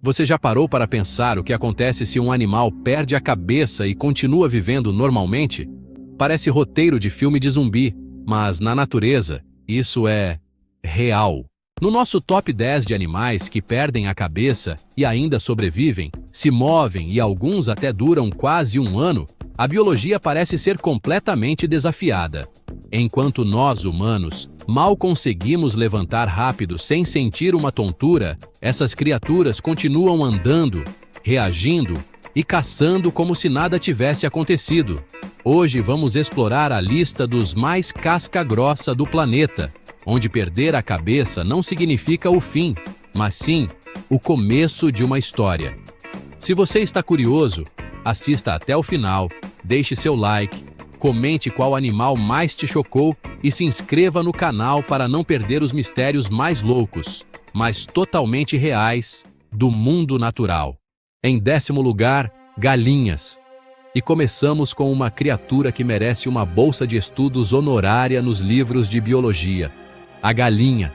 Você já parou para pensar o que acontece se um animal perde a cabeça e continua vivendo normalmente? Parece roteiro de filme de zumbi, mas na natureza, isso é real. No nosso top 10 de animais que perdem a cabeça e ainda sobrevivem, se movem e alguns até duram quase um ano, a biologia parece ser completamente desafiada. Enquanto nós, humanos, mal conseguimos levantar rápido sem sentir uma tontura, essas criaturas continuam andando, reagindo e caçando como se nada tivesse acontecido. Hoje vamos explorar a lista dos mais casca-grossa do planeta, onde perder a cabeça não significa o fim, mas sim o começo de uma história. Se você está curioso, assista até o final, deixe seu like, comente qual animal mais te chocou e se inscreva no canal para não perder os mistérios mais loucos, mas totalmente reais, do mundo natural. Em 10º lugar, galinhas. E começamos com uma criatura que merece uma bolsa de estudos honorária nos livros de biologia. A galinha.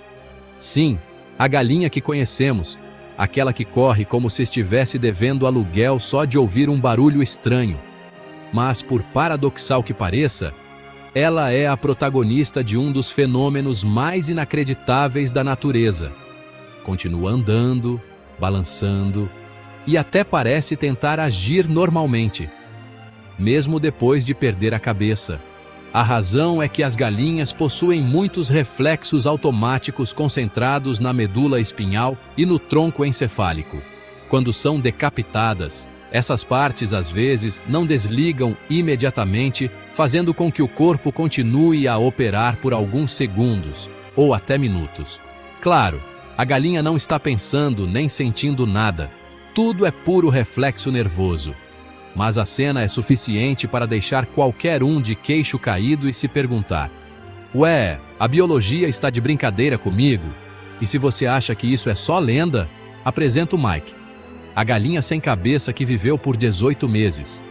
Sim, a galinha que conhecemos, aquela que corre como se estivesse devendo aluguel só de ouvir um barulho estranho. Mas, por paradoxal que pareça, ela é a protagonista de um dos fenômenos mais inacreditáveis da natureza. Continua andando, balançando e até parece tentar agir normalmente, mesmo depois de perder a cabeça. A razão é que as galinhas possuem muitos reflexos automáticos concentrados na medula espinhal e no tronco encefálico. Quando são decapitadas, essas partes às vezes não desligam imediatamente, fazendo com que o corpo continue a operar por alguns segundos ou até minutos. Claro, a galinha não está pensando nem sentindo nada. Tudo é puro reflexo nervoso. Mas a cena é suficiente para deixar qualquer um de queixo caído e se perguntar: ué, a biologia está de brincadeira comigo? E se você acha que isso é só lenda, apresento o Mike, a galinha sem cabeça que viveu por 18 meses.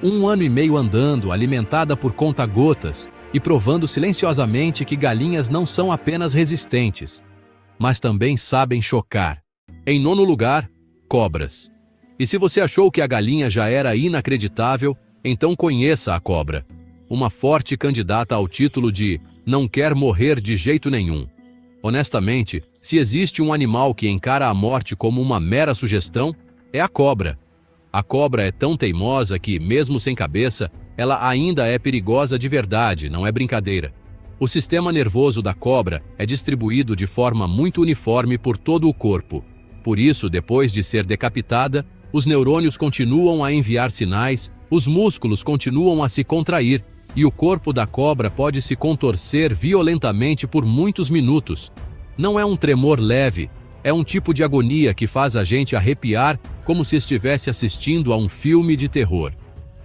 1 ano e meio andando, alimentada por conta-gotas e provando silenciosamente que galinhas não são apenas resistentes, mas também sabem chocar. Em 9º lugar, cobras. E se você achou que a galinha já era inacreditável, então conheça a cobra. Uma forte candidata ao título de "não quer morrer de jeito nenhum". Honestamente, se existe um animal que encara a morte como uma mera sugestão, é a cobra. A cobra é tão teimosa que, mesmo sem cabeça, ela ainda é perigosa de verdade, não é brincadeira. O sistema nervoso da cobra é distribuído de forma muito uniforme por todo o corpo. Por isso, depois de ser decapitada, os neurônios continuam a enviar sinais, os músculos continuam a se contrair e o corpo da cobra pode se contorcer violentamente por muitos minutos. Não é um tremor leve, é um tipo de agonia que faz a gente arrepiar como se estivesse assistindo a um filme de terror.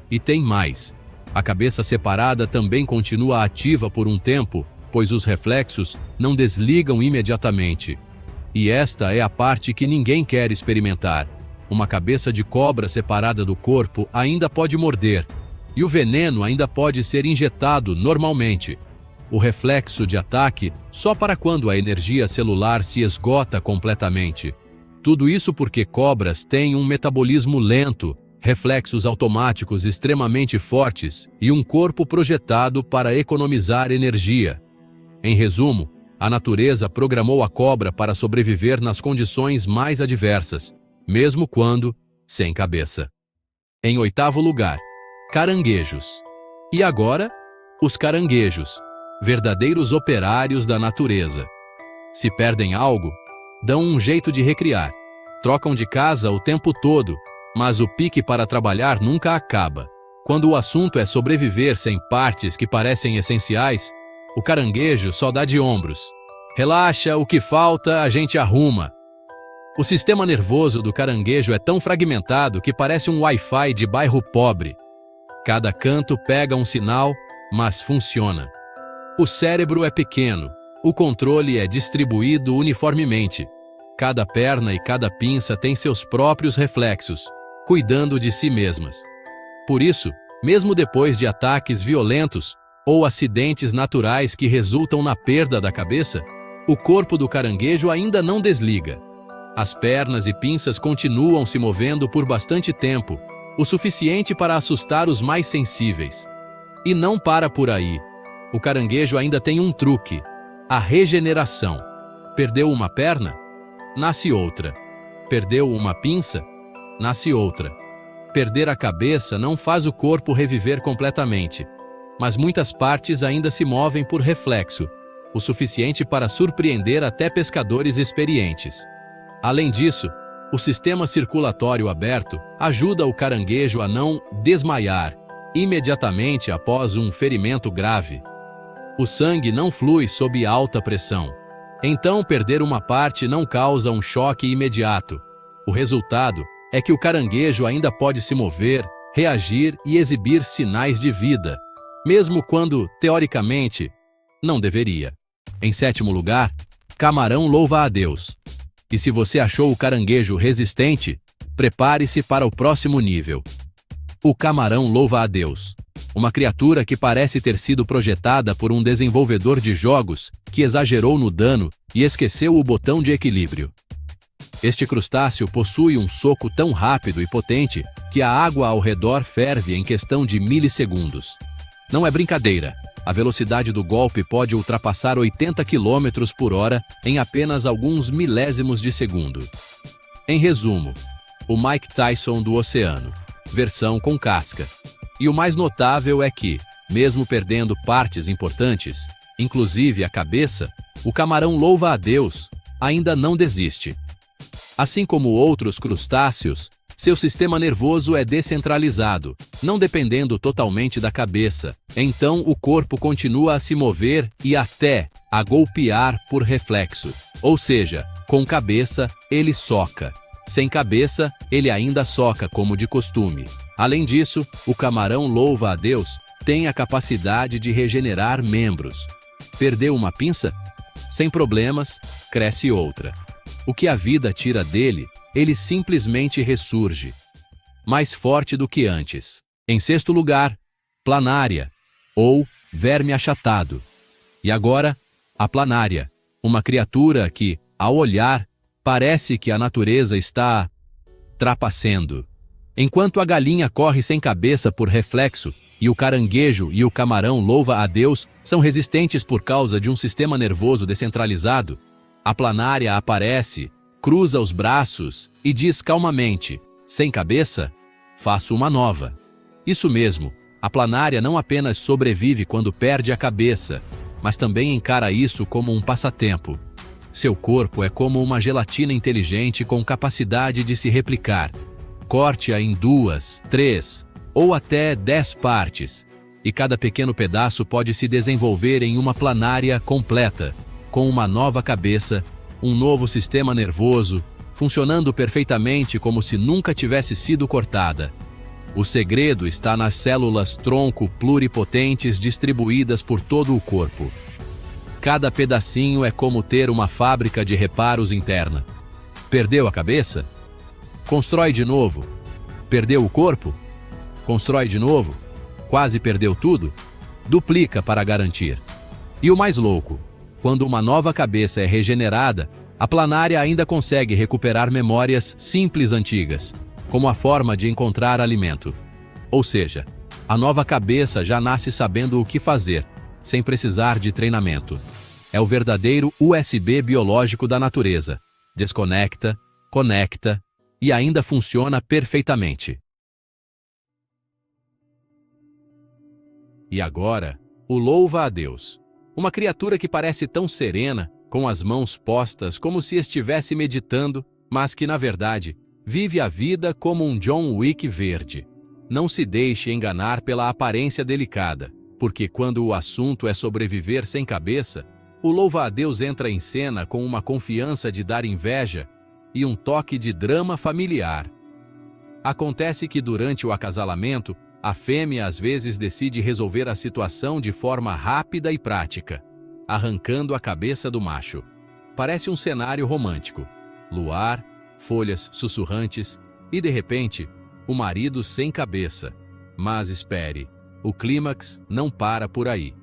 E tem mais. A cabeça separada também continua ativa por um tempo, pois os reflexos não desligam imediatamente. E esta é a parte que ninguém quer experimentar. Uma cabeça de cobra separada do corpo ainda pode morder, e o veneno ainda pode ser injetado normalmente. O reflexo de ataque só para quando a energia celular se esgota completamente. Tudo isso porque cobras têm um metabolismo lento, reflexos automáticos extremamente fortes e um corpo projetado para economizar energia. Em resumo, a natureza programou a cobra para sobreviver nas condições mais adversas, mesmo quando sem cabeça. Em 8º lugar, caranguejos. E agora, os caranguejos, verdadeiros operários da natureza. Se perdem algo, dão um jeito de recriar. Trocam de casa o tempo todo, mas o pique para trabalhar nunca acaba. Quando o assunto é sobreviver sem partes que parecem essenciais, o caranguejo só dá de ombros. Relaxa, o que falta a gente arruma. O sistema nervoso do caranguejo é tão fragmentado que parece um Wi-Fi de bairro pobre. Cada canto pega um sinal, mas funciona. O cérebro é pequeno, o controle é distribuído uniformemente. Cada perna e cada pinça tem seus próprios reflexos, cuidando de si mesmas. Por isso, mesmo depois de ataques violentos ou acidentes naturais que resultam na perda da cabeça, o corpo do caranguejo ainda não desliga. As pernas e pinças continuam se movendo por bastante tempo, o suficiente para assustar os mais sensíveis. E não para por aí. O caranguejo ainda tem um truque: a regeneração. Perdeu uma perna? Nasce outra. Perdeu uma pinça? Nasce outra. Perder a cabeça não faz o corpo reviver completamente, mas muitas partes ainda se movem por reflexo, o suficiente para surpreender até pescadores experientes. Além disso, o sistema circulatório aberto ajuda o caranguejo a não desmaiar imediatamente após um ferimento grave. O sangue não flui sob alta pressão. Então, perder uma parte não causa um choque imediato. O resultado é que o caranguejo ainda pode se mover, reagir e exibir sinais de vida, mesmo quando, teoricamente, não deveria. Em sétimo lugar, camarão louva a Deus. E se você achou o caranguejo resistente, prepare-se para o próximo nível. O camarão louva a Deus. Uma criatura que parece ter sido projetada por um desenvolvedor de jogos que exagerou no dano e esqueceu o botão de equilíbrio. Este crustáceo possui um soco tão rápido e potente que a água ao redor ferve em questão de milissegundos. Não é brincadeira. A velocidade do golpe pode ultrapassar 80 km por hora em apenas alguns milésimos de segundo. Em resumo, o Mike Tyson do oceano, versão com casca. E o mais notável é que, mesmo perdendo partes importantes, inclusive a cabeça, o camarão louva a Deus, ainda não desiste. Assim como outros crustáceos, seu sistema nervoso é descentralizado, não dependendo totalmente da cabeça. Então o corpo continua a se mover e até a golpear por reflexo. Ou seja, com cabeça, ele soca. Sem cabeça, ele ainda soca como de costume. Além disso, o camarão louva a Deus tem a capacidade de regenerar membros. Perdeu uma pinça? Sem problemas, cresce outra. O que a vida tira dele, ele simplesmente ressurge, mais forte do que antes. Em sexto lugar, planária, ou verme achatado. E agora, a planária, uma criatura que, ao olhar, parece que a natureza está trapacendo. Enquanto a galinha corre sem cabeça por reflexo, e o caranguejo e o camarão louva a Deus são resistentes por causa de um sistema nervoso descentralizado, a planária aparece, cruza os braços e diz calmamente: sem cabeça, faço uma nova. Isso mesmo, a planária não apenas sobrevive quando perde a cabeça, mas também encara isso como um passatempo. Seu corpo é como uma gelatina inteligente com capacidade de se replicar. Corte-a em 2, 3 ou até 10 partes, e cada pequeno pedaço pode se desenvolver em uma planária completa, com uma nova cabeça, um novo sistema nervoso, funcionando perfeitamente como se nunca tivesse sido cortada. O segredo está nas células tronco pluripotentes distribuídas por todo o corpo. Cada pedacinho é como ter uma fábrica de reparos interna. Perdeu a cabeça? Constrói de novo. Perdeu o corpo? Constrói de novo. Quase perdeu tudo? Duplica para garantir. E o mais louco, quando uma nova cabeça é regenerada, a planária ainda consegue recuperar memórias simples antigas, como a forma de encontrar alimento. Ou seja, a nova cabeça já nasce sabendo o que fazer, sem precisar de treinamento. É o verdadeiro USB biológico da natureza. Desconecta, conecta e ainda funciona perfeitamente. E agora, o louva a Deus. Uma criatura que parece tão serena, com as mãos postas como se estivesse meditando, mas que, na verdade, vive a vida como um John Wick verde. Não se deixe enganar pela aparência delicada, porque quando o assunto é sobreviver sem cabeça, o louva-a-Deus entra em cena com uma confiança de dar inveja e um toque de drama familiar. Acontece que durante o acasalamento, a fêmea às vezes decide resolver a situação de forma rápida e prática, arrancando a cabeça do macho. Parece um cenário romântico. Luar, folhas sussurrantes e, de repente, o marido sem cabeça. Mas espere, o clímax não para por aí.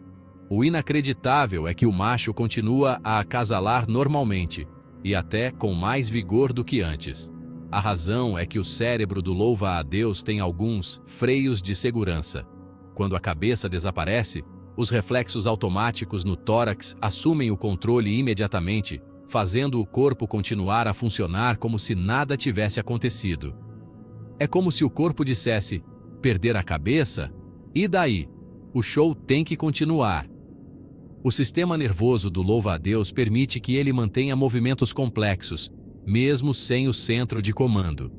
O inacreditável é que o macho continua a acasalar normalmente, e até com mais vigor do que antes. A razão é que o cérebro do louva-a-Deus tem alguns freios de segurança. Quando a cabeça desaparece, os reflexos automáticos no tórax assumem o controle imediatamente, fazendo o corpo continuar a funcionar como se nada tivesse acontecido. É como se o corpo dissesse: perder a cabeça? E daí? O show tem que continuar. O sistema nervoso do louva-a-Deus permite que ele mantenha movimentos complexos, mesmo sem o centro de comando.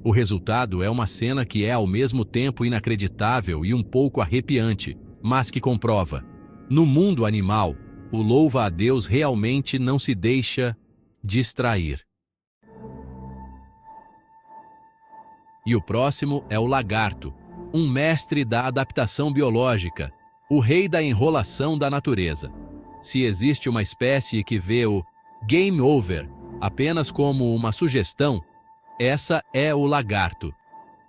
O resultado é uma cena que é ao mesmo tempo inacreditável e um pouco arrepiante, mas que comprova: no mundo animal, o louva-a-Deus realmente não se deixa distrair. E o próximo é o lagarto, um mestre da adaptação biológica, o rei da enrolação da natureza. Se existe uma espécie que vê o game over apenas como uma sugestão, essa é o lagarto.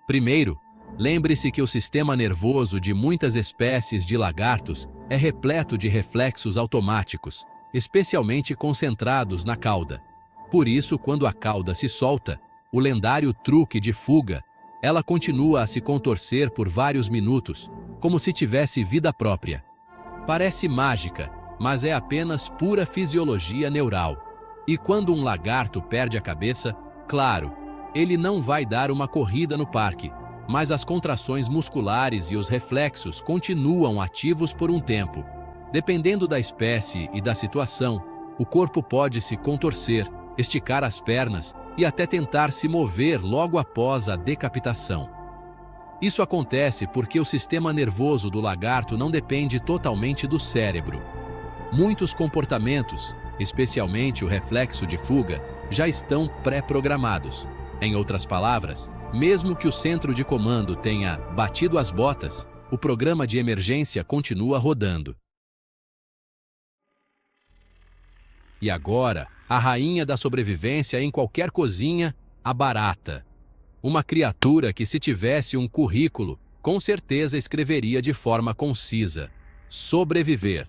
Primeiro, lembre-se que o sistema nervoso de muitas espécies de lagartos é repleto de reflexos automáticos, especialmente concentrados na cauda. Por isso, quando a cauda se solta, o lendário truque de fuga, ela continua a se contorcer por vários minutos, como se tivesse vida própria. Parece mágica, mas é apenas pura fisiologia neural. E quando um lagarto perde a cabeça, claro, ele não vai dar uma corrida no parque, mas as contrações musculares e os reflexos continuam ativos por um tempo. Dependendo da espécie e da situação, o corpo pode se contorcer, esticar as pernas e até tentar se mover logo após a decapitação. Isso acontece porque o sistema nervoso do lagarto não depende totalmente do cérebro. Muitos comportamentos, especialmente o reflexo de fuga, já estão pré-programados. Em outras palavras, mesmo que o centro de comando tenha batido as botas, o programa de emergência continua rodando. E agora, a rainha da sobrevivência em qualquer cozinha, a barata. Uma criatura que, se tivesse um currículo, com certeza escreveria de forma concisa: sobreviver.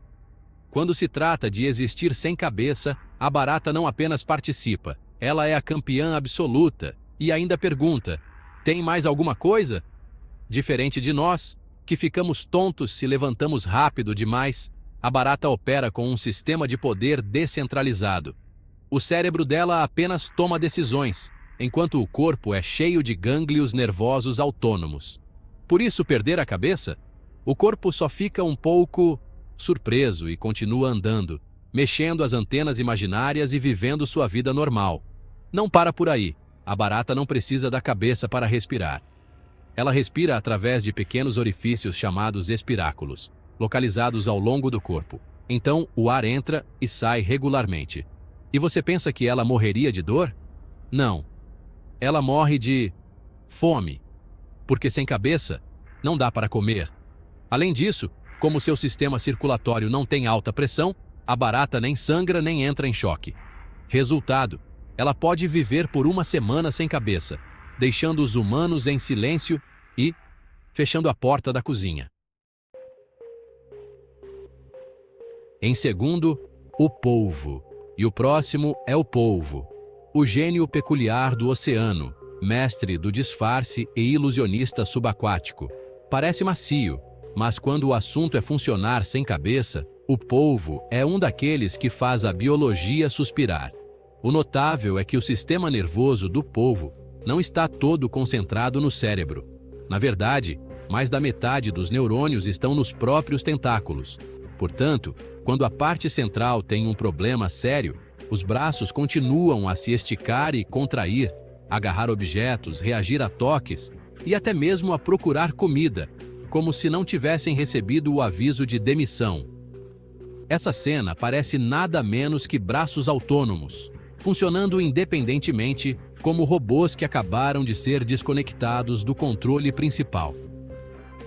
Quando se trata de existir sem cabeça, a barata não apenas participa, ela é a campeã absoluta e ainda pergunta: tem mais alguma coisa? Diferente de nós, que ficamos tontos se levantamos rápido demais, a barata opera com um sistema de poder descentralizado. O cérebro dela apenas toma decisões, enquanto o corpo é cheio de gânglios nervosos autônomos. Por isso, perder a cabeça? O corpo só fica um pouco surpreso e continua andando, mexendo as antenas imaginárias e vivendo sua vida normal. Não para por aí. A barata não precisa da cabeça para respirar. Ela respira através de pequenos orifícios chamados espiráculos, localizados ao longo do corpo. Então, o ar entra e sai regularmente. E você pensa que ela morreria de dor? Não. Ela morre de fome, porque sem cabeça não dá para comer. Além disso, como seu sistema circulatório não tem alta pressão, a barata nem sangra nem entra em choque. Resultado: ela pode viver por uma semana sem cabeça, deixando os humanos em silêncio e fechando a porta da cozinha. Em segundo, o polvo. E o próximo é o polvo, o gênio peculiar do oceano, mestre do disfarce e ilusionista subaquático. Parece macio, mas quando o assunto é funcionar sem cabeça, o polvo é um daqueles que faz a biologia suspirar. O notável é que o sistema nervoso do polvo não está todo concentrado no cérebro. Na verdade, mais da metade dos neurônios estão nos próprios tentáculos. Portanto, quando a parte central tem um problema sério, os braços continuam a se esticar e contrair, agarrar objetos, reagir a toques e até mesmo a procurar comida, como se não tivessem recebido o aviso de demissão. Essa cena parece nada menos que braços autônomos, funcionando independentemente como robôs que acabaram de ser desconectados do controle principal.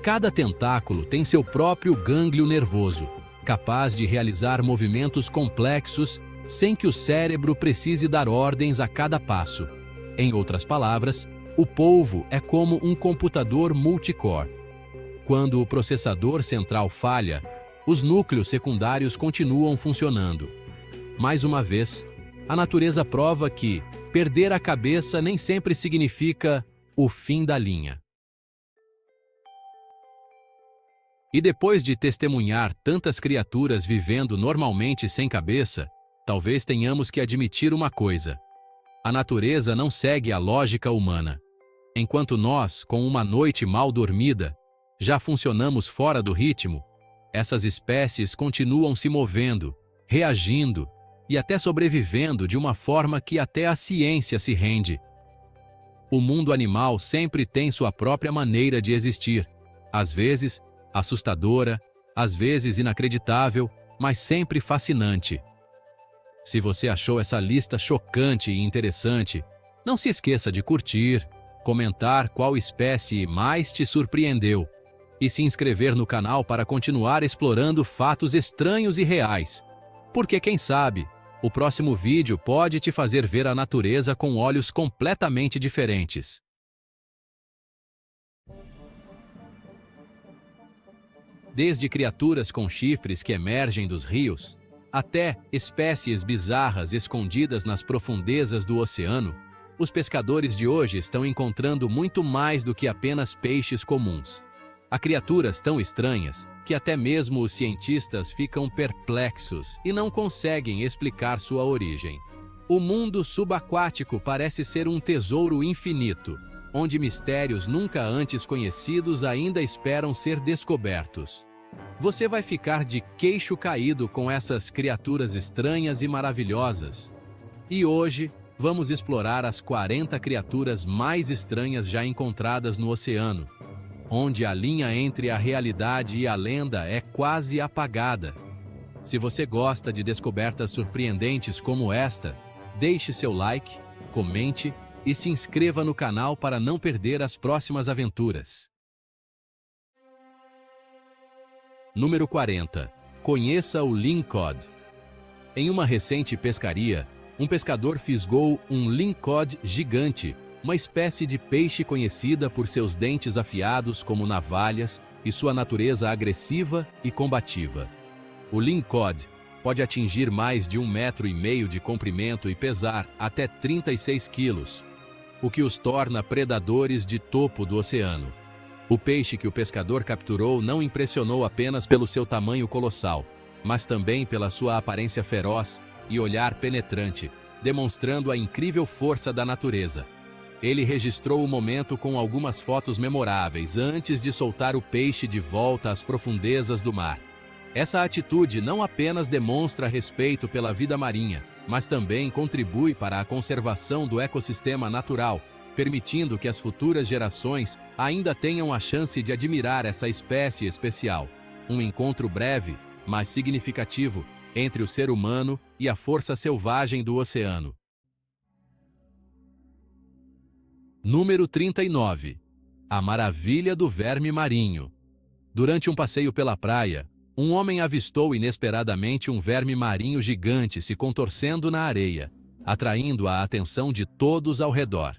Cada tentáculo tem seu próprio gânglio nervoso, capaz de realizar movimentos complexos sem que o cérebro precise dar ordens a cada passo. Em outras palavras, o polvo é como um computador multicore. Quando o processador central falha, os núcleos secundários continuam funcionando. Mais uma vez, A natureza prova que perder a cabeça nem sempre significa o fim da linha. E depois de testemunhar tantas criaturas vivendo normalmente sem cabeça, talvez tenhamos que admitir uma coisa: a natureza não segue a lógica humana. Enquanto nós, com uma noite mal dormida, já funcionamos fora do ritmo, essas espécies continuam se movendo, reagindo e até sobrevivendo de uma forma que até a ciência se rende. O mundo animal sempre tem sua própria maneira de existir, às vezes assustadora, às vezes inacreditável, mas sempre fascinante. Se você achou essa lista chocante e interessante, não se esqueça de curtir, comentar qual espécie mais te surpreendeu e se inscrever no canal para continuar explorando fatos estranhos e reais. Porque quem sabe, o próximo vídeo pode te fazer ver a natureza com olhos completamente diferentes. Desde criaturas com chifres que emergem dos rios, até espécies bizarras escondidas nas profundezas do oceano, os pescadores de hoje estão encontrando muito mais do que apenas peixes comuns. Há criaturas tão estranhas que até mesmo os cientistas ficam perplexos e não conseguem explicar sua origem. O mundo subaquático parece ser um tesouro infinito, onde mistérios nunca antes conhecidos ainda esperam ser descobertos. Você vai ficar de queixo caído com essas criaturas estranhas e maravilhosas. E hoje, vamos explorar as 40 criaturas mais estranhas já encontradas no oceano, onde a linha entre a realidade e a lenda é quase apagada. Se você gosta de descobertas surpreendentes como esta, deixe seu like, comente e se inscreva no canal para não perder as próximas aventuras. Número 40. Conheça o lingcod. Em uma recente pescaria, um pescador fisgou um lingcod gigante, uma espécie de peixe conhecida por seus dentes afiados como navalhas e sua natureza agressiva e combativa. O lingcod pode atingir mais de 1,5 metros de comprimento e pesar até 36 quilos, o que os torna predadores de topo do oceano. O peixe que o pescador capturou não impressionou apenas pelo seu tamanho colossal, mas também pela sua aparência feroz e olhar penetrante, demonstrando a incrível força da natureza. Ele registrou o momento com algumas fotos memoráveis antes de soltar o peixe de volta às profundezas do mar. Essa atitude não apenas demonstra respeito pela vida marinha, mas também contribui para a conservação do ecossistema natural, permitindo que as futuras gerações ainda tenham a chance de admirar essa espécie especial. Um encontro breve, mas significativo, entre o ser humano e a força selvagem do oceano. Número 39. A maravilha do verme marinho. Durante um passeio pela praia, um homem avistou inesperadamente um verme marinho gigante se contorcendo na areia, atraindo a atenção de todos ao redor.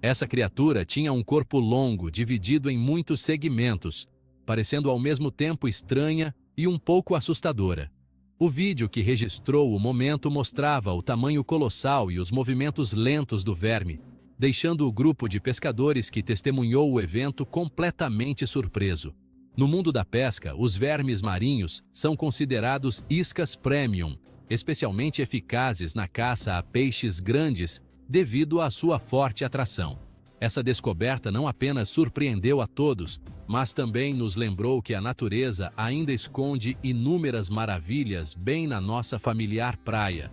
Essa criatura tinha um corpo longo, dividido em muitos segmentos, parecendo ao mesmo tempo estranha e um pouco assustadora. O vídeo que registrou o momento mostrava o tamanho colossal e os movimentos lentos do verme, deixando o grupo de pescadores que testemunhou o evento completamente surpreso. No mundo da pesca, os vermes marinhos são considerados iscas premium, especialmente eficazes na caça a peixes grandes devido à sua forte atração. Essa descoberta não apenas surpreendeu a todos, mas também nos lembrou que a natureza ainda esconde inúmeras maravilhas bem na nossa familiar praia.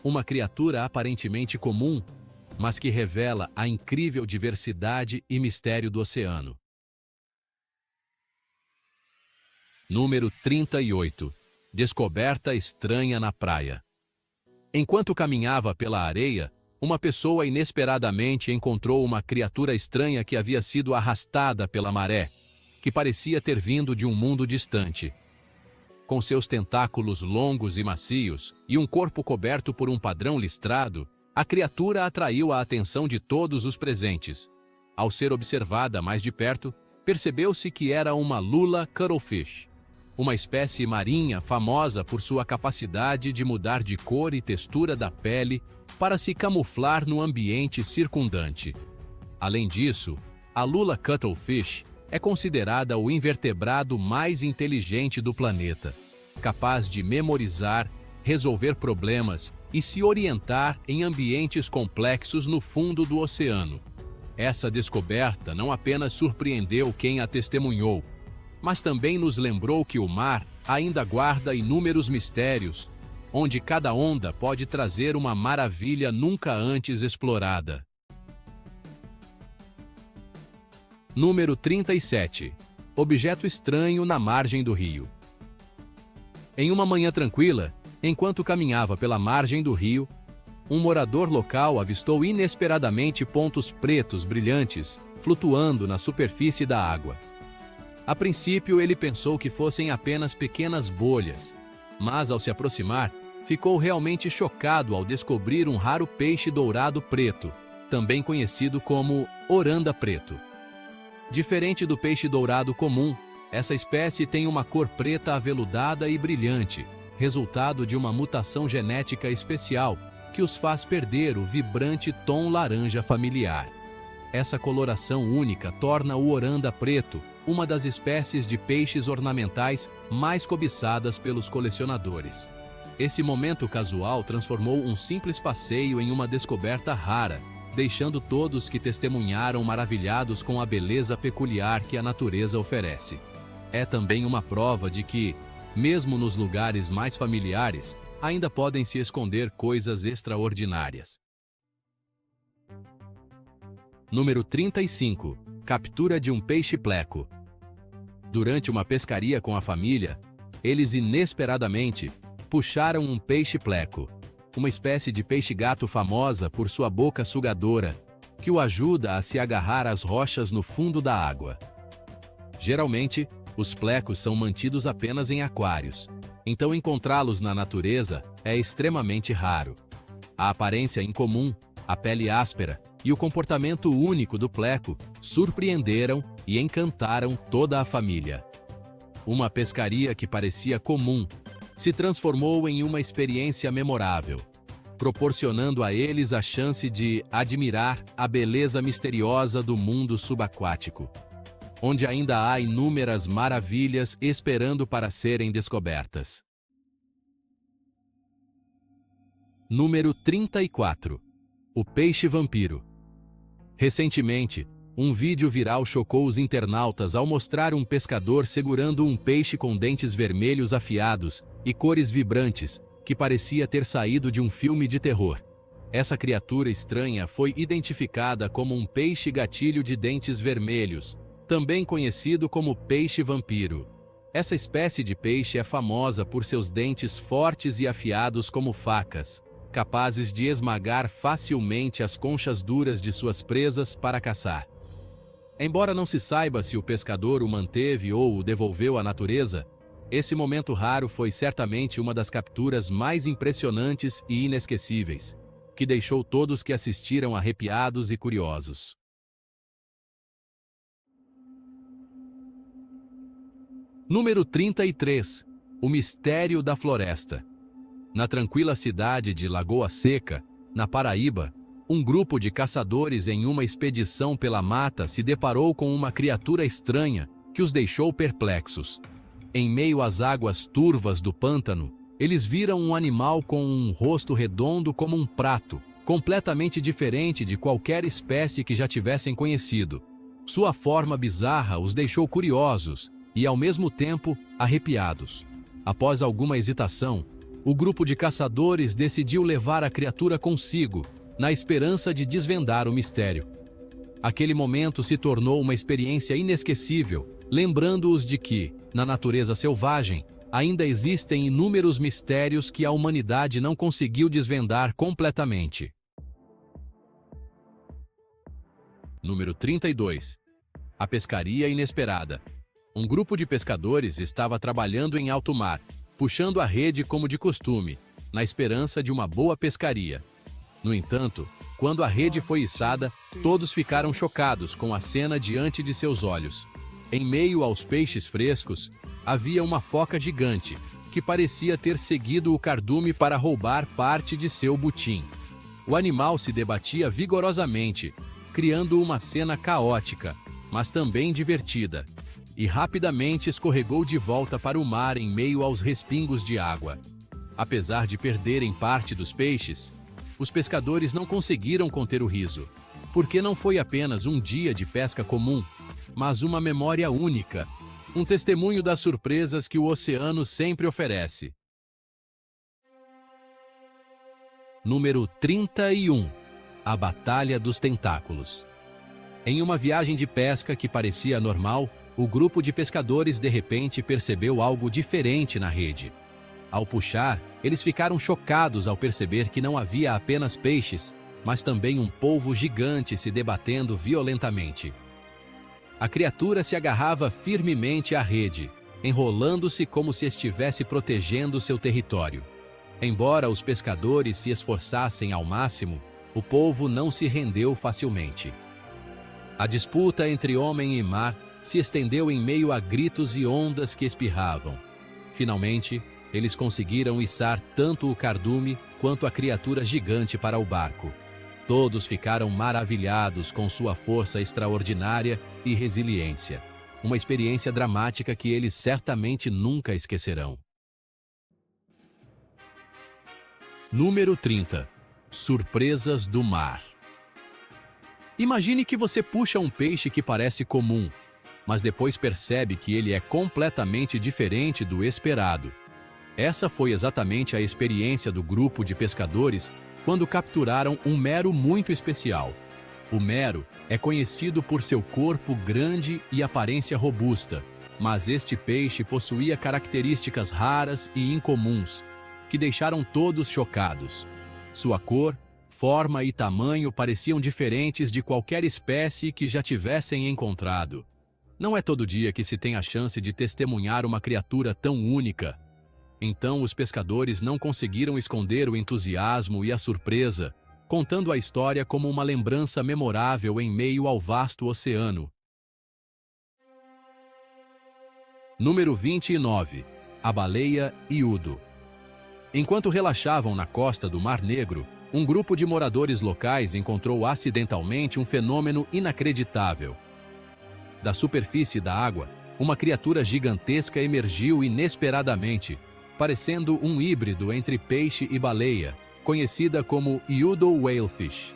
Uma criatura aparentemente comum, mas que revela a incrível diversidade e mistério do oceano. Número 38. Descoberta estranha na praia. Enquanto caminhava pela areia, uma pessoa inesperadamente encontrou uma criatura estranha que havia sido arrastada pela maré, que parecia ter vindo de um mundo distante. Com seus tentáculos longos e macios e um corpo coberto por um padrão listrado, a criatura atraiu a atenção de todos os presentes. Ao ser observada mais de perto, percebeu-se que era uma lula cuttlefish. uma espécie marinha famosa por sua capacidade de mudar de cor e textura da pele para se camuflar no ambiente circundante. Além disso, a lula cuttlefish é considerada o invertebrado mais inteligente do planeta, capaz de memorizar, resolver problemas e se orientar em ambientes complexos no fundo do oceano. Essa descoberta não apenas surpreendeu quem a testemunhou, mas também nos lembrou que o mar ainda guarda inúmeros mistérios, onde cada onda pode trazer uma maravilha nunca antes explorada. Número 37. Objeto estranho na margem do rio. Em uma manhã tranquila, enquanto caminhava pela margem do rio, um morador local avistou inesperadamente pontos pretos brilhantes flutuando na superfície da água. A princípio, ele pensou que fossem apenas pequenas bolhas, mas ao se aproximar, ficou realmente chocado ao descobrir um raro peixe dourado preto, também conhecido como oranda preto. Diferente do peixe dourado comum, essa espécie tem uma cor preta aveludada e brilhante, resultado de uma mutação genética especial que os faz perder o vibrante tom laranja familiar. Essa coloração única torna o oranda preto uma das espécies de peixes ornamentais mais cobiçadas pelos colecionadores. Esse momento casual transformou um simples passeio em uma descoberta rara, deixando todos que testemunharam maravilhados com a beleza peculiar que a natureza oferece. É também uma prova de que, mesmo nos lugares mais familiares, ainda podem se esconder coisas extraordinárias. Número 35. Captura de um peixe-pleco. Durante uma pescaria com a família, eles inesperadamente puxaram um peixe-pleco, uma espécie de peixe-gato famosa por sua boca sugadora, que o ajuda a se agarrar às rochas no fundo da água. Geralmente, os plecos são mantidos apenas em aquários, então encontrá-los na natureza é extremamente raro. A aparência incomum, a pele áspera e o comportamento único do pleco surpreenderam e encantaram toda a família. Uma pescaria que parecia comum se transformou em uma experiência memorável, proporcionando a eles a chance de admirar a beleza misteriosa do mundo subaquático, onde ainda há inúmeras maravilhas esperando para serem descobertas. Número 34. O peixe-vampiro. Recentemente, um vídeo viral chocou os internautas ao mostrar um pescador segurando um peixe com dentes vermelhos afiados e cores vibrantes, que parecia ter saído de um filme de terror. Essa criatura estranha foi identificada como um peixe-gatilho de dentes vermelhos, também conhecido como peixe-vampiro. Essa espécie de peixe é famosa por seus dentes fortes e afiados como facas, capazes de esmagar facilmente as conchas duras de suas presas para caçar. Embora não se saiba se o pescador o manteve ou o devolveu à natureza, esse momento raro foi certamente uma das capturas mais impressionantes e inesquecíveis, que deixou todos que assistiram arrepiados e curiosos. Número 33. O mistério da floresta. Na tranquila cidade de Lagoa Seca, na Paraíba, um grupo de caçadores em uma expedição pela mata se deparou com uma criatura estranha que os deixou perplexos. Em meio às águas turvas do pântano, eles viram um animal com um rosto redondo como um prato, completamente diferente de qualquer espécie que já tivessem conhecido. Sua forma bizarra os deixou curiosos e, ao mesmo tempo, arrepiados. Após alguma hesitação, o grupo de caçadores decidiu levar a criatura consigo, na esperança de desvendar o mistério. Aquele momento se tornou uma experiência inesquecível, lembrando-os de que, na natureza selvagem, ainda existem inúmeros mistérios que a humanidade não conseguiu desvendar completamente. Número 32. A pescaria inesperada. Um grupo de pescadores estava trabalhando em alto mar, puxando a rede como de costume, na esperança de uma boa pescaria. No entanto, quando a rede foi içada, todos ficaram chocados com a cena diante de seus olhos. Em meio aos peixes frescos, havia uma foca gigante, que parecia ter seguido o cardume para roubar parte de seu butim. O animal se debatia vigorosamente, criando uma cena caótica, mas também divertida, e rapidamente escorregou de volta para o mar em meio aos respingos de água. Apesar de perderem parte dos peixes, os pescadores não conseguiram conter o riso, porque não foi apenas um dia de pesca comum, mas uma memória única, um testemunho das surpresas que o oceano sempre oferece. Número 31. A Batalha dos Tentáculos. Em uma viagem de pesca que parecia normal, o grupo de pescadores de repente percebeu algo diferente na rede. Ao puxar, eles ficaram chocados ao perceber que não havia apenas peixes, mas também um polvo gigante se debatendo violentamente. A criatura se agarrava firmemente à rede, enrolando-se como se estivesse protegendo seu território. Embora os pescadores se esforçassem ao máximo, o polvo não se rendeu facilmente. A disputa entre homem e mar se estendeu em meio a gritos e ondas que espirravam. Finalmente, eles conseguiram içar tanto o cardume quanto a criatura gigante para o barco. Todos ficaram maravilhados com sua força extraordinária e resiliência. Uma experiência dramática que eles certamente nunca esquecerão. Número 30. Surpresas do mar. Imagine que você puxa um peixe que parece comum, mas depois percebe que ele é completamente diferente do esperado. Essa foi exatamente a experiência do grupo de pescadores quando capturaram um mero muito especial. O mero é conhecido por seu corpo grande e aparência robusta, mas este peixe possuía características raras e incomuns, que deixaram todos chocados. Sua cor, forma e tamanho pareciam diferentes de qualquer espécie que já tivessem encontrado. Não é todo dia que se tem a chance de testemunhar uma criatura tão única. Então os pescadores não conseguiram esconder o entusiasmo e a surpresa, contando a história como uma lembrança memorável em meio ao vasto oceano. Número 29. A baleia Iudo. Enquanto relaxavam na costa do Mar Negro, um grupo de moradores locais encontrou acidentalmente um fenômeno inacreditável. Da superfície da água, uma criatura gigantesca emergiu inesperadamente, parecendo um híbrido entre peixe e baleia, conhecida como Iudo Whalefish.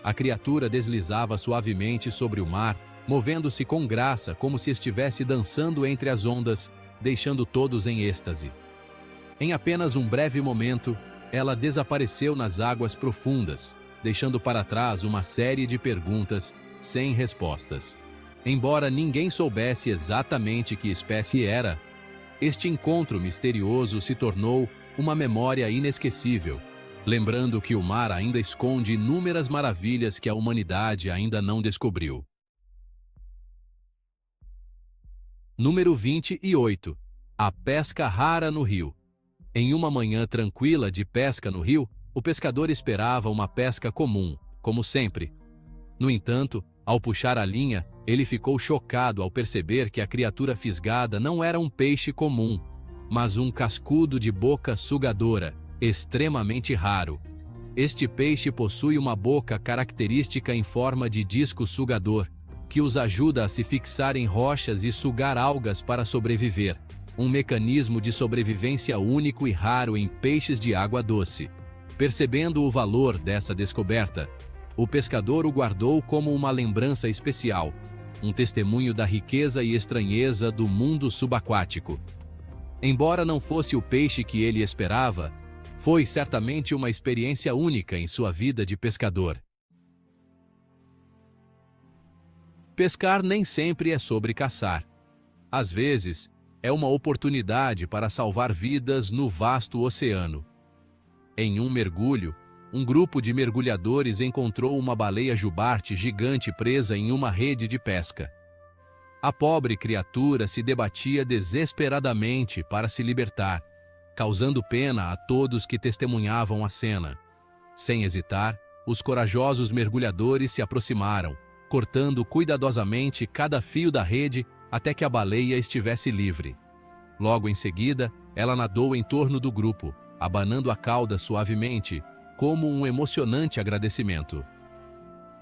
A criatura deslizava suavemente sobre o mar, movendo-se com graça como se estivesse dançando entre as ondas, deixando todos em êxtase. Em apenas um breve momento, ela desapareceu nas águas profundas, deixando para trás uma série de perguntas sem respostas. Embora ninguém soubesse exatamente que espécie era, este encontro misterioso se tornou uma memória inesquecível, lembrando que o mar ainda esconde inúmeras maravilhas que a humanidade ainda não descobriu. Número 28. A pesca rara no rio. Em uma manhã tranquila de pesca no rio, o pescador esperava uma pesca comum, como sempre. No entanto, ao puxar a linha, ele ficou chocado ao perceber que a criatura fisgada não era um peixe comum, mas um cascudo de boca sugadora, extremamente raro. Este peixe possui uma boca característica em forma de disco sugador, que os ajuda a se fixar em rochas e sugar algas para sobreviver. Um mecanismo de sobrevivência único e raro em peixes de água doce. Percebendo o valor dessa descoberta, o pescador o guardou como uma lembrança especial, um testemunho da riqueza e estranheza do mundo subaquático. Embora não fosse o peixe que ele esperava, foi certamente uma experiência única em sua vida de pescador. Pescar nem sempre é sobre caçar. Às vezes, é uma oportunidade para salvar vidas no vasto oceano. Em um mergulho, um grupo de mergulhadores encontrou uma baleia jubarte gigante presa em uma rede de pesca. A pobre criatura se debatia desesperadamente para se libertar, causando pena a todos que testemunhavam a cena. Sem hesitar, os corajosos mergulhadores se aproximaram, cortando cuidadosamente cada fio da rede até que a baleia estivesse livre. Logo em seguida, ela nadou em torno do grupo, abanando a cauda suavemente, como um emocionante agradecimento.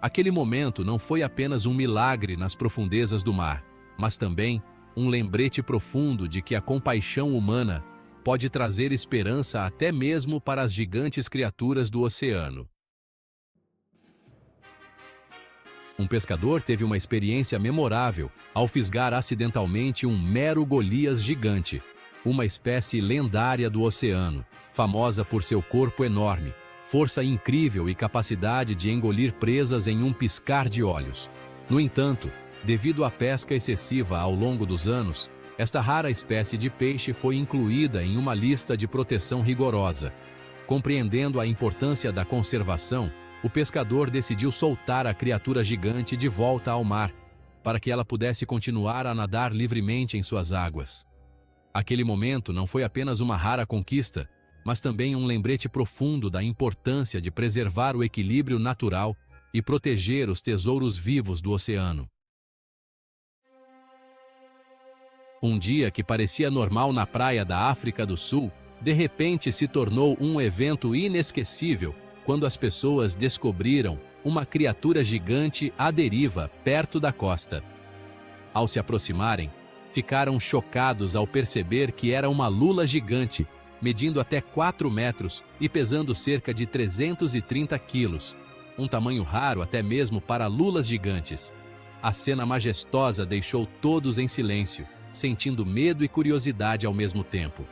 Aquele momento não foi apenas um milagre nas profundezas do mar, mas também um lembrete profundo de que a compaixão humana pode trazer esperança até mesmo para as gigantes criaturas do oceano. Um pescador teve uma experiência memorável ao fisgar acidentalmente um mero Golias gigante, uma espécie lendária do oceano, famosa por seu corpo enorme, força incrível e capacidade de engolir presas em um piscar de olhos. No entanto, devido à pesca excessiva ao longo dos anos, esta rara espécie de peixe foi incluída em uma lista de proteção rigorosa. Compreendendo a importância da conservação, o pescador decidiu soltar a criatura gigante de volta ao mar, para que ela pudesse continuar a nadar livremente em suas águas. Aquele momento não foi apenas uma rara conquista, mas também um lembrete profundo da importância de preservar o equilíbrio natural e proteger os tesouros vivos do oceano. Um dia que parecia normal na praia da África do Sul, de repente se tornou um evento inesquecível quando as pessoas descobriram uma criatura gigante à deriva perto da costa. Ao se aproximarem, ficaram chocados ao perceber que era uma lula gigante, medindo até 4 metros e pesando cerca de 330 quilos, um tamanho raro até mesmo para lulas gigantes. A cena majestosa deixou todos em silêncio, sentindo medo e curiosidade ao mesmo tempo.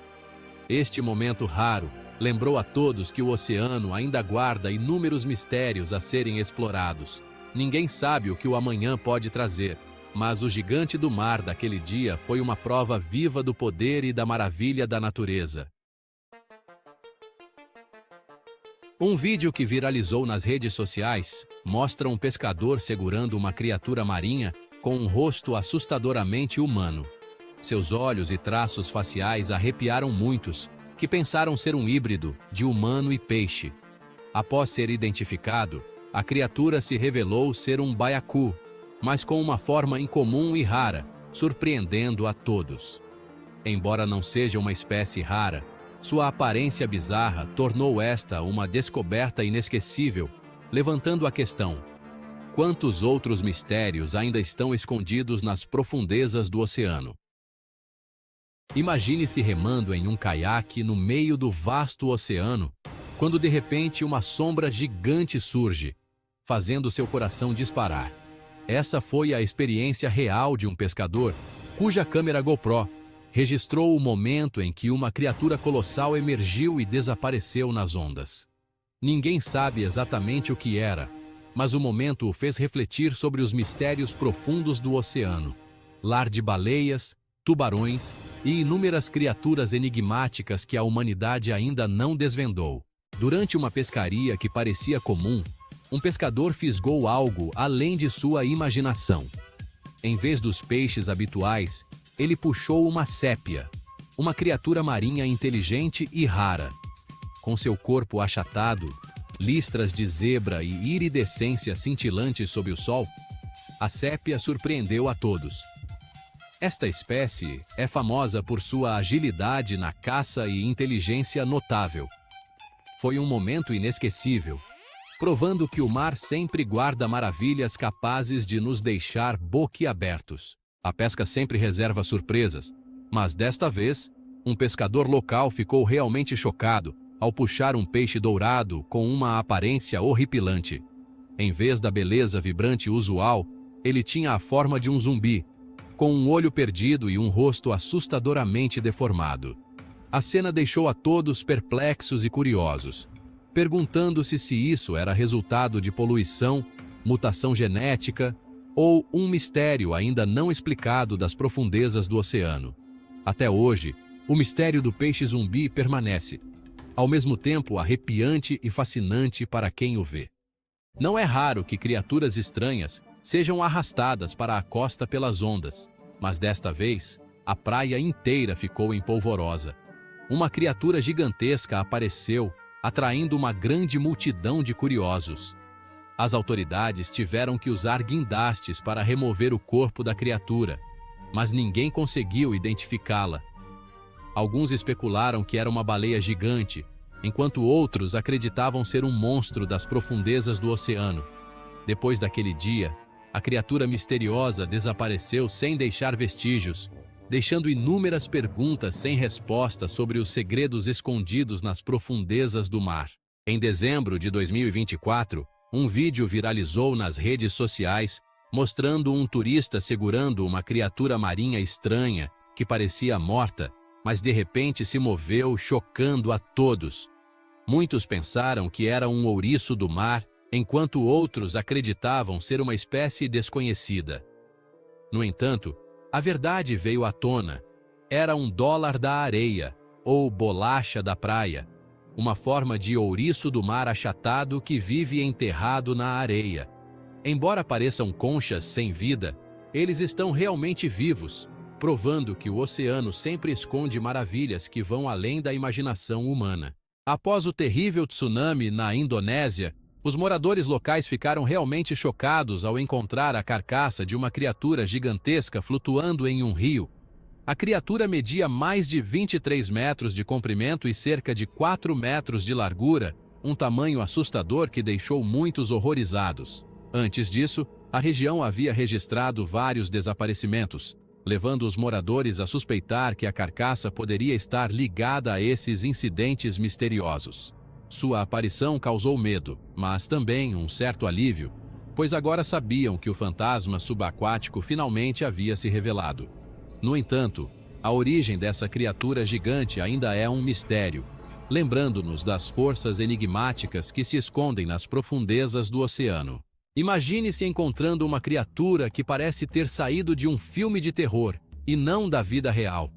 Este momento raro lembrou a todos que o oceano ainda guarda inúmeros mistérios a serem explorados. Ninguém sabe o que o amanhã pode trazer, mas o gigante do mar daquele dia foi uma prova viva do poder e da maravilha da natureza. Um vídeo que viralizou nas redes sociais mostra um pescador segurando uma criatura marinha com um rosto assustadoramente humano. Seus olhos e traços faciais arrepiaram muitos, que pensaram ser um híbrido de humano e peixe. Após ser identificado, a criatura se revelou ser um baiacu, mas com uma forma incomum e rara, surpreendendo a todos. Embora não seja uma espécie rara, sua aparência bizarra tornou esta uma descoberta inesquecível, levantando a questão: quantos outros mistérios ainda estão escondidos nas profundezas do oceano? Imagine-se remando em um caiaque no meio do vasto oceano, quando de repente uma sombra gigante surge, fazendo seu coração disparar. Essa foi a experiência real de um pescador, cuja câmera GoPro registrou o momento em que uma criatura colossal emergiu e desapareceu nas ondas. Ninguém sabe exatamente o que era, mas o momento o fez refletir sobre os mistérios profundos do oceano, lar de baleias, tubarões e inúmeras criaturas enigmáticas que a humanidade ainda não desvendou. Durante uma pescaria que parecia comum, um pescador fisgou algo além de sua imaginação. Em vez dos peixes habituais, ele puxou uma sépia, uma criatura marinha inteligente e rara. Com seu corpo achatado, listras de zebra e iridescência cintilante sob o sol, a sépia surpreendeu a todos. Esta espécie é famosa por sua agilidade na caça e inteligência notável. Foi um momento inesquecível, provando que o mar sempre guarda maravilhas capazes de nos deixar boquiabertos. A pesca sempre reserva surpresas, mas desta vez, um pescador local ficou realmente chocado ao puxar um peixe dourado com uma aparência horripilante. Em vez da beleza vibrante usual, ele tinha a forma de um zumbi, com um olho perdido e um rosto assustadoramente deformado. A cena deixou a todos perplexos e curiosos, perguntando-se se isso era resultado de poluição, mutação genética ou um mistério ainda não explicado das profundezas do oceano. Até hoje, o mistério do peixe zumbi permanece, ao mesmo tempo arrepiante e fascinante para quem o vê. Não é raro que criaturas estranhas sejam arrastadas para a costa pelas ondas, mas desta vez, a praia inteira ficou empolvorosa. Uma criatura gigantesca apareceu, atraindo uma grande multidão de curiosos. As autoridades tiveram que usar guindastes para remover o corpo da criatura, mas ninguém conseguiu identificá-la. Alguns especularam que era uma baleia gigante, enquanto outros acreditavam ser um monstro das profundezas do oceano. Depois daquele dia, a criatura misteriosa desapareceu sem deixar vestígios, deixando inúmeras perguntas sem resposta sobre os segredos escondidos nas profundezas do mar. Em dezembro de 2024, um vídeo viralizou nas redes sociais mostrando um turista segurando uma criatura marinha estranha que parecia morta, mas de repente se moveu, chocando a todos. Muitos pensaram que era um ouriço do mar, enquanto outros acreditavam ser uma espécie desconhecida. No entanto, a verdade veio à tona. Era um dólar da areia, ou bolacha da praia, uma forma de ouriço do mar achatado que vive enterrado na areia. Embora pareçam conchas sem vida, eles estão realmente vivos, provando que o oceano sempre esconde maravilhas que vão além da imaginação humana. Após o terrível tsunami na Indonésia, os moradores locais ficaram realmente chocados ao encontrar a carcaça de uma criatura gigantesca flutuando em um rio. A criatura media mais de 23 metros de comprimento e cerca de 4 metros de largura, um tamanho assustador que deixou muitos horrorizados. Antes disso, a região havia registrado vários desaparecimentos, levando os moradores a suspeitar que a carcaça poderia estar ligada a esses incidentes misteriosos. Sua aparição causou medo, mas também um certo alívio, pois agora sabiam que o fantasma subaquático finalmente havia se revelado. No entanto, a origem dessa criatura gigante ainda é um mistério, lembrando-nos das forças enigmáticas que se escondem nas profundezas do oceano. Imagine-se encontrando uma criatura que parece ter saído de um filme de terror e não da vida real.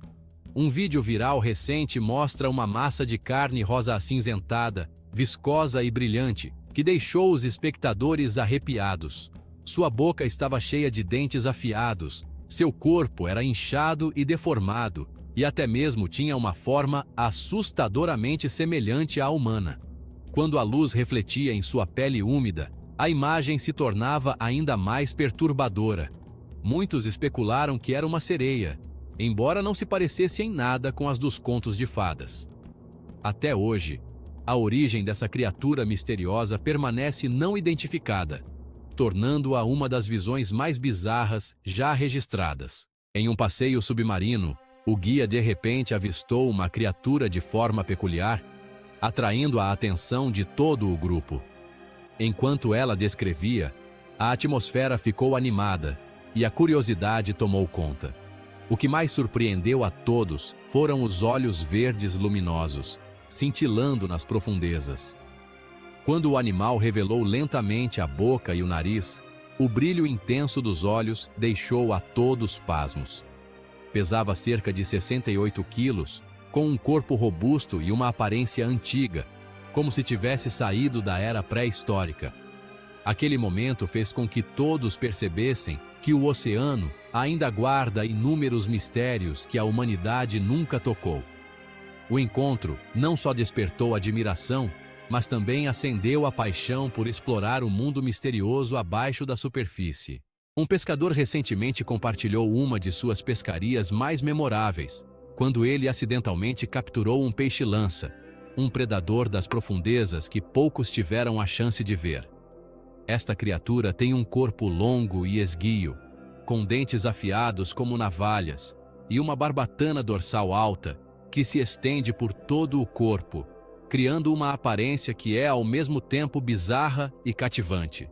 Um vídeo viral recente mostra uma massa de carne rosa acinzentada, viscosa e brilhante, que deixou os espectadores arrepiados. Sua boca estava cheia de dentes afiados, seu corpo era inchado e deformado, e até mesmo tinha uma forma assustadoramente semelhante à humana. Quando a luz refletia em sua pele úmida, a imagem se tornava ainda mais perturbadora. Muitos especularam que era uma sereia, embora não se parecesse em nada com as dos contos de fadas. Até hoje, a origem dessa criatura misteriosa permanece não identificada, tornando-a uma das visões mais bizarras já registradas. Em um passeio submarino, o guia de repente avistou uma criatura de forma peculiar, atraindo a atenção de todo o grupo. Enquanto ela descrevia, a atmosfera ficou animada e a curiosidade tomou conta. O que mais surpreendeu a todos foram os olhos verdes luminosos, cintilando nas profundezas. Quando o animal revelou lentamente a boca e o nariz, o brilho intenso dos olhos deixou a todos pasmos. Pesava cerca de 68 quilos, com um corpo robusto e uma aparência antiga, como se tivesse saído da era pré-histórica. Aquele momento fez com que todos percebessem que o oceano ainda guarda inúmeros mistérios que a humanidade nunca tocou. O encontro não só despertou admiração, mas também acendeu a paixão por explorar o mundo misterioso abaixo da superfície. Um pescador recentemente compartilhou uma de suas pescarias mais memoráveis, quando ele acidentalmente capturou um peixe-lança, um predador das profundezas que poucos tiveram a chance de ver. Esta criatura tem um corpo longo e esguio, com dentes afiados como navalhas, e uma barbatana dorsal alta, que se estende por todo o corpo, criando uma aparência que é ao mesmo tempo bizarra e cativante.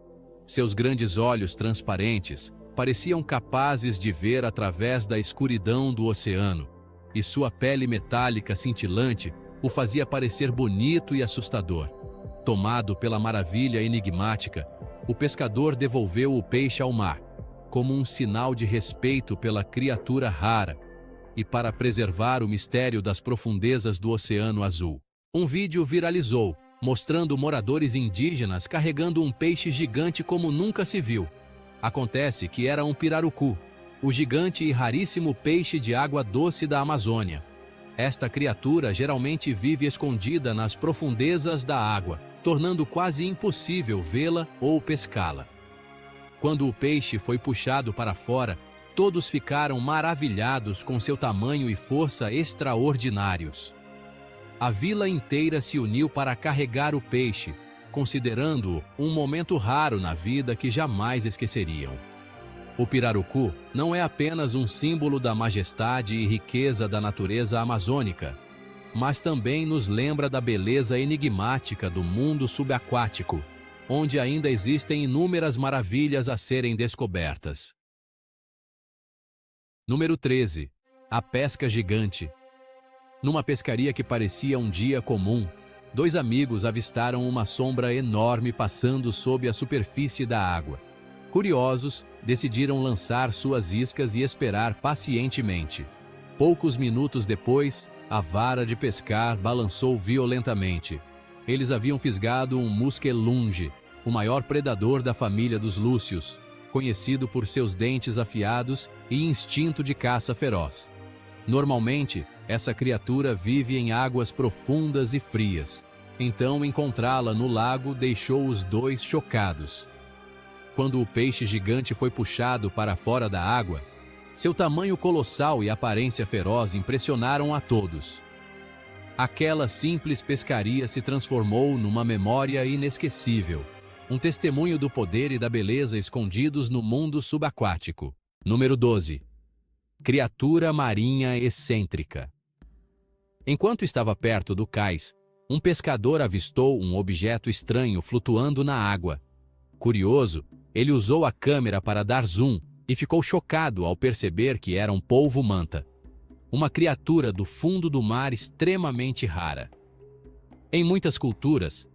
Seus grandes olhos transparentes pareciam capazes de ver através da escuridão do oceano, e sua pele metálica cintilante o fazia parecer bonito e assustador. Tomado pela maravilha enigmática, o pescador devolveu o peixe ao mar, como um sinal de respeito pela criatura rara e para preservar o mistério das profundezas do Oceano Azul. Um vídeo viralizou, mostrando moradores indígenas carregando um peixe gigante como nunca se viu. Acontece que era um pirarucu, o gigante e raríssimo peixe de água doce da Amazônia. Esta criatura geralmente vive escondida nas profundezas da água, tornando quase impossível vê-la ou pescá-la. Quando o peixe foi puxado para fora, todos ficaram maravilhados com seu tamanho e força extraordinários. A vila inteira se uniu para carregar o peixe, considerando-o um momento raro na vida que jamais esqueceriam. O pirarucu não é apenas um símbolo da majestade e riqueza da natureza amazônica, mas também nos lembra da beleza enigmática do mundo subaquático, onde ainda existem inúmeras maravilhas a serem descobertas. Número 13. A pesca gigante. Numa pescaria que parecia um dia comum, dois amigos avistaram uma sombra enorme passando sob a superfície da água. Curiosos, decidiram lançar suas iscas e esperar pacientemente. Poucos minutos depois, a vara de pescar balançou violentamente. Eles haviam fisgado um muskelunge, o maior predador da família dos lúcios, conhecido por seus dentes afiados e instinto de caça feroz. Normalmente, essa criatura vive em águas profundas e frias. Então, encontrá-la no lago deixou os dois chocados. Quando o peixe gigante foi puxado para fora da água, seu tamanho colossal e aparência feroz impressionaram a todos. Aquela simples pescaria se transformou numa memória inesquecível, um testemunho do poder e da beleza escondidos no mundo subaquático. Número 12. Criatura marinha excêntrica. Enquanto estava perto do cais, um pescador avistou um objeto estranho flutuando na água. Curioso, ele usou a câmera para dar zoom e ficou chocado ao perceber que era um polvo-manta, uma criatura do fundo do mar extremamente rara. Em muitas culturas,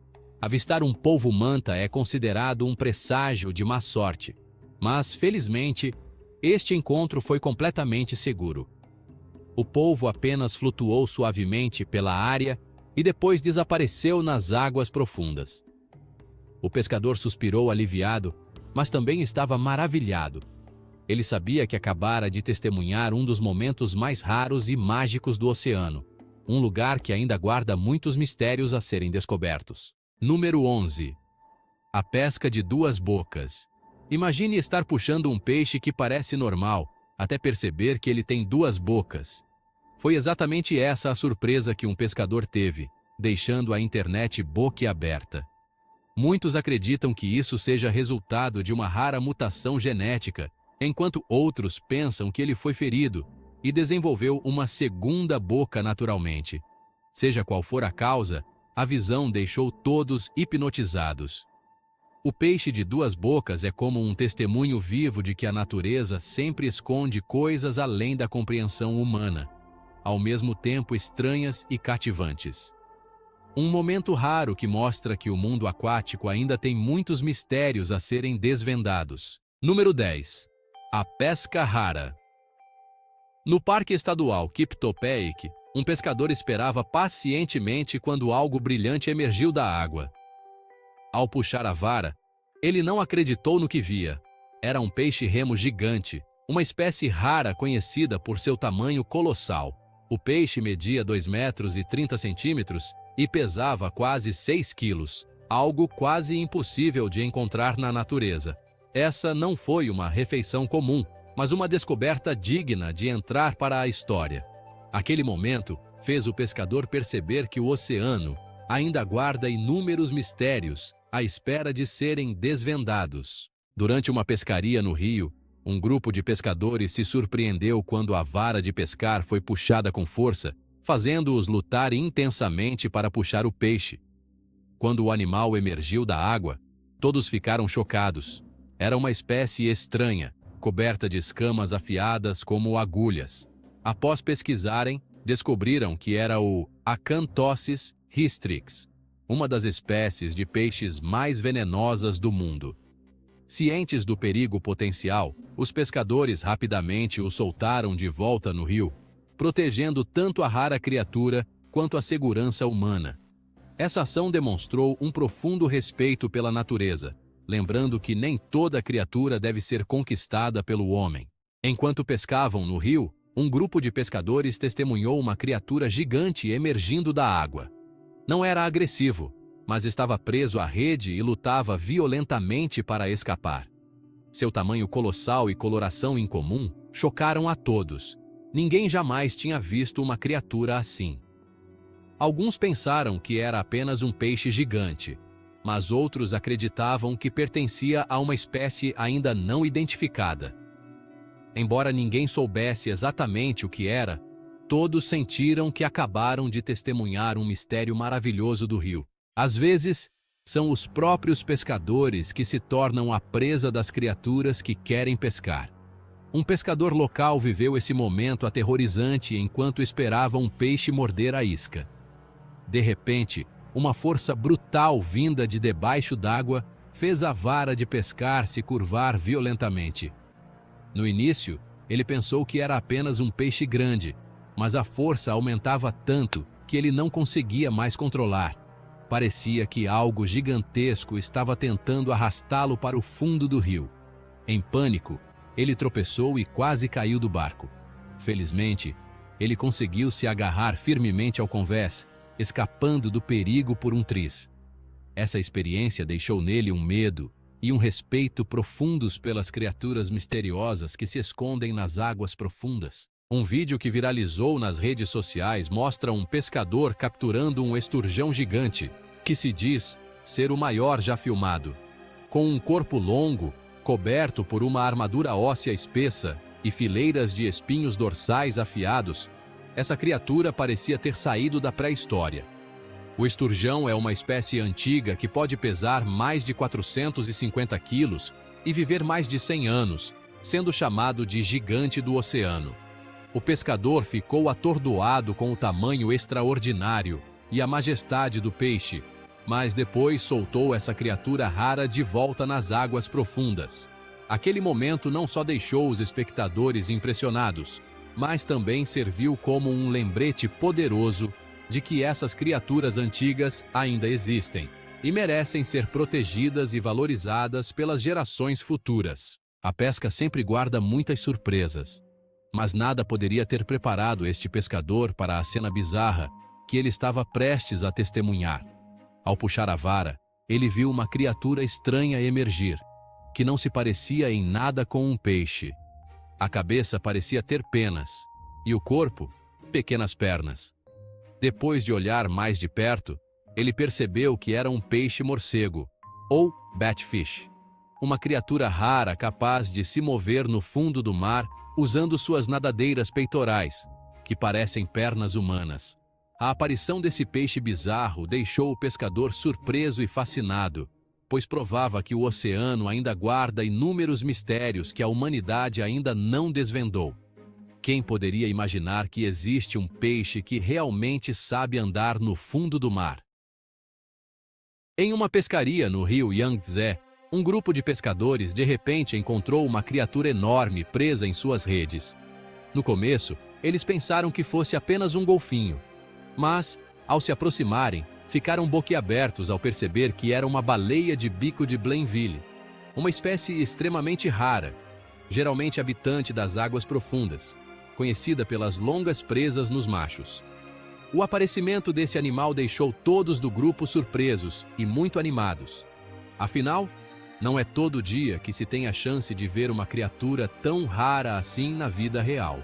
avistar um polvo-manta é considerado um presságio de má sorte, mas, felizmente, este encontro foi completamente seguro. O polvo apenas flutuou suavemente pela área e depois desapareceu nas águas profundas. O pescador suspirou aliviado, mas também estava maravilhado. Ele sabia que acabara de testemunhar um dos momentos mais raros e mágicos do oceano, um lugar que ainda guarda muitos mistérios a serem descobertos. Número 11. A pesca de duas bocas. Imagine estar puxando um peixe que parece normal, até perceber que ele tem duas bocas. Foi exatamente essa a surpresa que um pescador teve, deixando a internet boquiaberta. Muitos acreditam que isso seja resultado de uma rara mutação genética, enquanto outros pensam que ele foi ferido e desenvolveu uma segunda boca naturalmente. Seja qual for a causa, a visão deixou todos hipnotizados. O peixe de duas bocas é como um testemunho vivo de que a natureza sempre esconde coisas além da compreensão humana, ao mesmo tempo estranhas e cativantes. Um momento raro que mostra que o mundo aquático ainda tem muitos mistérios a serem desvendados. Número 10. A pesca rara. No Parque Estadual Kiptopeic, um pescador esperava pacientemente quando algo brilhante emergiu da água. Ao puxar a vara, ele não acreditou no que via. Era um peixe-remo gigante, uma espécie rara conhecida por seu tamanho colossal. O peixe media 2,30 metros e pesava quase 6 quilos, algo quase impossível de encontrar na natureza. Essa não foi uma refeição comum, mas uma descoberta digna de entrar para a história. Aquele momento fez o pescador perceber que o oceano ainda guarda inúmeros mistérios à espera de serem desvendados. Durante uma pescaria no rio, um grupo de pescadores se surpreendeu quando a vara de pescar foi puxada com força, fazendo-os lutar intensamente para puxar o peixe. Quando o animal emergiu da água, todos ficaram chocados. Era uma espécie estranha, coberta de escamas afiadas como agulhas. Após pesquisarem, descobriram que era o Acanthosis hystrix, uma das espécies de peixes mais venenosas do mundo. Cientes do perigo potencial, os pescadores rapidamente o soltaram de volta no rio, protegendo tanto a rara criatura quanto a segurança humana. Essa ação demonstrou um profundo respeito pela natureza, lembrando que nem toda criatura deve ser conquistada pelo homem. Enquanto pescavam no rio, um grupo de pescadores testemunhou uma criatura gigante emergindo da água. Não era agressivo, mas estava preso à rede e lutava violentamente para escapar. Seu tamanho colossal e coloração incomum chocaram a todos. Ninguém jamais tinha visto uma criatura assim. Alguns pensaram que era apenas um peixe gigante, mas outros acreditavam que pertencia a uma espécie ainda não identificada. Embora ninguém soubesse exatamente o que era, todos sentiram que acabaram de testemunhar um mistério maravilhoso do rio. Às vezes, são os próprios pescadores que se tornam a presa das criaturas que querem pescar. Um pescador local viveu esse momento aterrorizante enquanto esperava um peixe morder a isca. De repente, uma força brutal vinda de debaixo d'água fez a vara de pescar se curvar violentamente. No início, ele pensou que era apenas um peixe grande, mas a força aumentava tanto que ele não conseguia mais controlar. Parecia que algo gigantesco estava tentando arrastá-lo para o fundo do rio. Em pânico, ele tropeçou e quase caiu do barco. Felizmente, ele conseguiu se agarrar firmemente ao convés, escapando do perigo por um triz. Essa experiência deixou nele um medo e um respeito profundos pelas criaturas misteriosas que se escondem nas águas profundas. Um vídeo que viralizou nas redes sociais mostra um pescador capturando um esturjão gigante, que se diz ser o maior já filmado. Com um corpo longo, coberto por uma armadura óssea espessa e fileiras de espinhos dorsais afiados, essa criatura parecia ter saído da pré-história. O esturjão é uma espécie antiga que pode pesar mais de 450 quilos e viver mais de 100 anos, sendo chamado de gigante do oceano. O pescador ficou atordoado com o tamanho extraordinário e a majestade do peixe, mas depois soltou essa criatura rara de volta nas águas profundas. Aquele momento não só deixou os espectadores impressionados, mas também serviu como um lembrete poderoso de que essas criaturas antigas ainda existem e merecem ser protegidas e valorizadas pelas gerações futuras. A pesca sempre guarda muitas surpresas, mas nada poderia ter preparado este pescador para a cena bizarra que ele estava prestes a testemunhar. Ao puxar a vara, ele viu uma criatura estranha emergir, que não se parecia em nada com um peixe. A cabeça parecia ter penas, e o corpo, pequenas pernas. Depois de olhar mais de perto, ele percebeu que era um peixe-morcego, ou batfish, uma criatura rara capaz de se mover no fundo do mar usando suas nadadeiras peitorais, que parecem pernas humanas. A aparição desse peixe bizarro deixou o pescador surpreso e fascinado, pois provava que o oceano ainda guarda inúmeros mistérios que a humanidade ainda não desvendou. Quem poderia imaginar que existe um peixe que realmente sabe andar no fundo do mar? Em uma pescaria no rio Yangtze, um grupo de pescadores de repente encontrou uma criatura enorme presa em suas redes. No começo, eles pensaram que fosse apenas um golfinho, mas, ao se aproximarem, ficaram boquiabertos ao perceber que era uma baleia de bico de Blainville, uma espécie extremamente rara, geralmente habitante das águas profundas, conhecida pelas longas presas nos machos. O aparecimento desse animal deixou todos do grupo surpresos e muito animados. Afinal, não é todo dia que se tem a chance de ver uma criatura tão rara assim na vida real.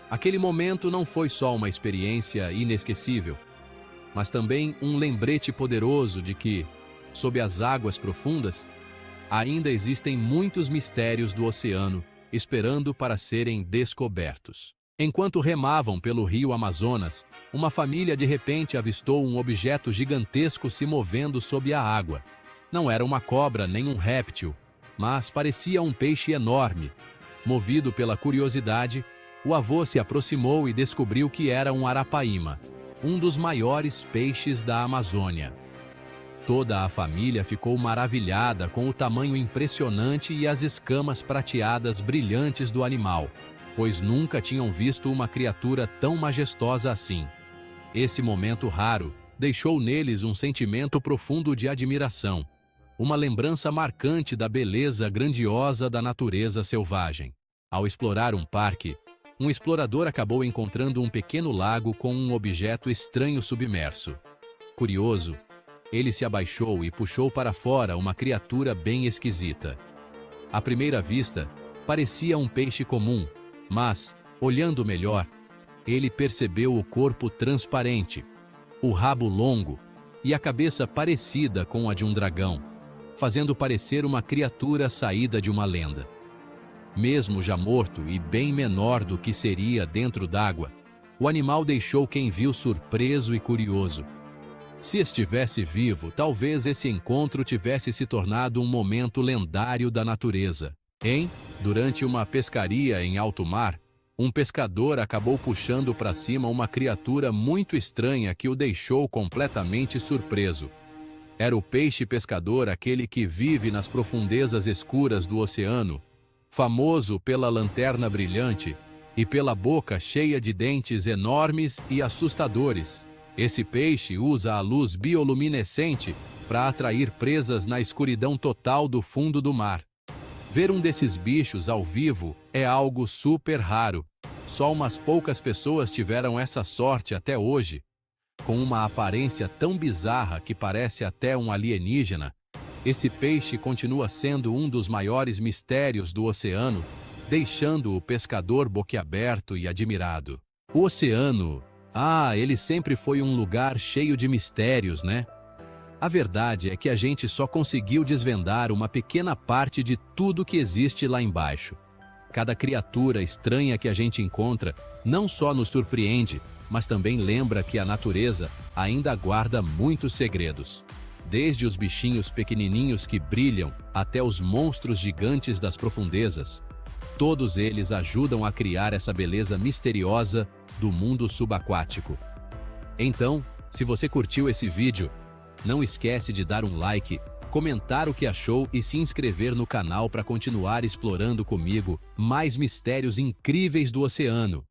Aquele momento não foi só uma experiência inesquecível, mas também um lembrete poderoso de que, sob as águas profundas, ainda existem muitos mistérios do oceano esperando para serem descobertos. Enquanto remavam pelo rio Amazonas, uma família de repente avistou um objeto gigantesco se movendo sob a água. Não era uma cobra nem um réptil, mas parecia um peixe enorme. Movido pela curiosidade, o avô se aproximou e descobriu que era um arapaíma, um dos maiores peixes da Amazônia. Toda a família ficou maravilhada com o tamanho impressionante e as escamas prateadas brilhantes do animal, pois nunca tinham visto uma criatura tão majestosa assim. Esse momento raro deixou neles um sentimento profundo de admiração, uma lembrança marcante da beleza grandiosa da natureza selvagem. Ao explorar um parque, um explorador acabou encontrando um pequeno lago com um objeto estranho submerso. Curioso, ele se abaixou e puxou para fora uma criatura bem esquisita. À primeira vista, parecia um peixe comum, mas, olhando melhor, ele percebeu o corpo transparente, o rabo longo e a cabeça parecida com a de um dragão, fazendo parecer uma criatura saída de uma lenda. Mesmo já morto e bem menor do que seria dentro d'água, o animal deixou quem viu surpreso e curioso. Se estivesse vivo, talvez esse encontro tivesse se tornado um momento lendário da natureza. Durante uma pescaria em alto mar, um pescador acabou puxando para cima uma criatura muito estranha que o deixou completamente surpreso. Era o peixe pescador, aquele que vive nas profundezas escuras do oceano, famoso pela lanterna brilhante e pela boca cheia de dentes enormes e assustadores. Esse peixe usa a luz bioluminescente para atrair presas na escuridão total do fundo do mar. Ver um desses bichos ao vivo é algo super raro. Só umas poucas pessoas tiveram essa sorte até hoje. Com uma aparência tão bizarra que parece até um alienígena, esse peixe continua sendo um dos maiores mistérios do oceano, deixando o pescador boquiaberto e admirado. O oceano, ele sempre foi um lugar cheio de mistérios, né? A verdade é que a gente só conseguiu desvendar uma pequena parte de tudo que existe lá embaixo. Cada criatura estranha que a gente encontra não só nos surpreende, mas também lembra que a natureza ainda guarda muitos segredos. Desde os bichinhos pequenininhos que brilham até os monstros gigantes das profundezas, todos eles ajudam a criar essa beleza misteriosa do mundo subaquático. Então, se você curtiu esse vídeo, não esquece de dar um like, comentar o que achou e se inscrever no canal para continuar explorando comigo mais mistérios incríveis do oceano.